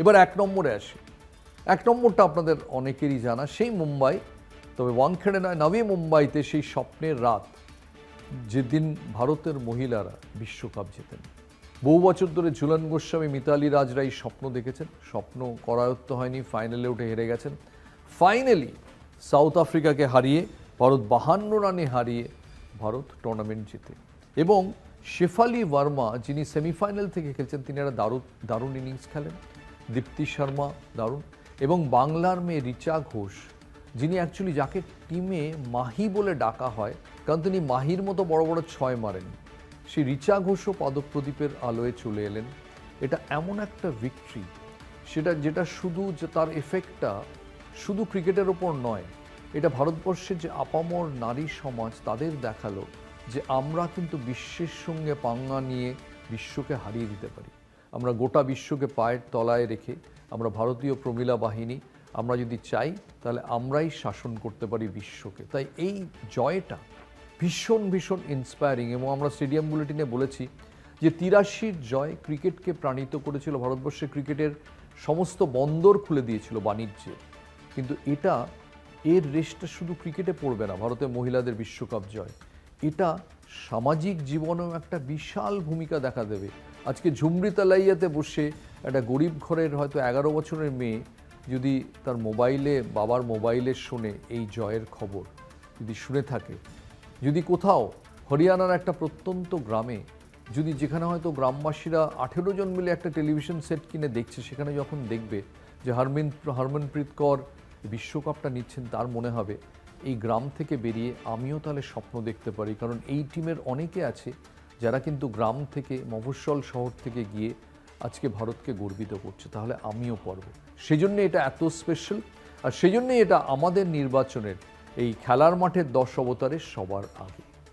এবার 1 নম্বরে আসি। 1 নম্বরটা আপনাদের অনেকেরই জানা, সেই মুম্বাই, তবে ওয়াংখেড়ে নয়, নবী মুম্বাইতে সেই স্বপ্নের রাত, যেদিন ভারতের মহিলারা বিশ্বকাপ জেতেন। বহু বছর ধরে ঝুলন গোস্বামী, মিতালি রাজরা এই স্বপ্ন দেখেছেন, স্বপ্ন করায়ত্ত হয়নি, ফাইনালে উঠে হেরে গেছেন। ফাইনালি সাউথ আফ্রিকাকে হারিয়ে, ভারত 52 রানে হারিয়ে ভারত টুর্নামেন্ট জিতে। এবং শেফালি ভার্মা, যিনি সেমিফাইনাল থেকে খেলছেন, তিনি একটা দারুণ ইনিংস খেলেন। দীপ্তি শর্মা দারুণ, এবং বাংলার মেয়ে রিচা ঘোষ, যিনি অ্যাকচুয়ালি যাকে টিমে মাহি বলে ডাকা হয়, কারণ তিনি মাহির মতো বড় বড় 6 মারেন, সেই রিচা ঘোষও পদপ্রদীপের আলোয় চলে এলেন। এটা এমন একটা ভিক্টরি, যেটা শুধু যে তার এফেক্টটা শুধু ক্রিকেটের ওপর নয়, এটা ভারতবর্ষের যে আপামর নারী সমাজ তাদের দেখালো যে আমরা কিন্তু বিশ্বের সঙ্গে পাঙ্গা নিয়ে বিশ্বকে হারিয়ে দিতে পারি। আমরা গোটা বিশ্বকে পায়ের তলায় রেখে, আমরা ভারতীয় প্রমিলা বাহিনী, আমরা যদি চাই তাহলে আমরাই শাসন করতে পারি বিশ্বকে। তাই এই জয়টা ভীষণ ভীষণ ইন্সপায়ারিং। এবং আমরা স্টেডিয়াম বুলেটিনে বলেছি যে 83-র জয় ক্রিকেটকে প্রাণিত করেছিল, ভারতবর্ষের ক্রিকেটের সমস্ত বন্দর খুলে দিয়েছিল বাণিজ্যে। কিন্তু এর রেশটা শুধু ক্রিকেটে পড়বে না, ভারতের মহিলাদের বিশ্বকাপ জয়, এটা সামাজিক জীবনেও একটা বিশাল ভূমিকা দেখা দেবে। আজকে ঝুমরি তালাইয়াতে বসে একটা গরিব ঘরের হয়তো 11 বছরের মেয়ে যদি তার মোবাইলে, বাবার মোবাইলে শোনে এই জয়ের খবর, যদি শুনে থাকে, যদি কোথাও হরিয়ানার একটা প্রত্যন্ত গ্রামে, যদি যেখানে হয়তো গ্রামবাসীরা 18 জন মিলে একটা টেলিভিশন সেট কিনে দেখছে, সেখানে যখন দেখবে যে হরমনপ্রীত কৌর বিশ্বকাপটা নিচ্ছেন, তার মনে হবে এই গ্রাম থেকে বেরিয়ে আমিও তাহলে স্বপ্ন দেখতে পারি। কারণ এই টিমের অনেকে আছে যারা কিন্তু গ্রাম থেকে, মফস্বল শহর থেকে গিয়ে আজকে ভারতকে গর্বিত করছে, তাহলে আমিও পারব। সেজন্য এটা এত স্পেশাল, আর সেজন্যই এটা আমাদের নির্বাচনের এই খেলার মাঠের 10 অবতারের সবার আগে।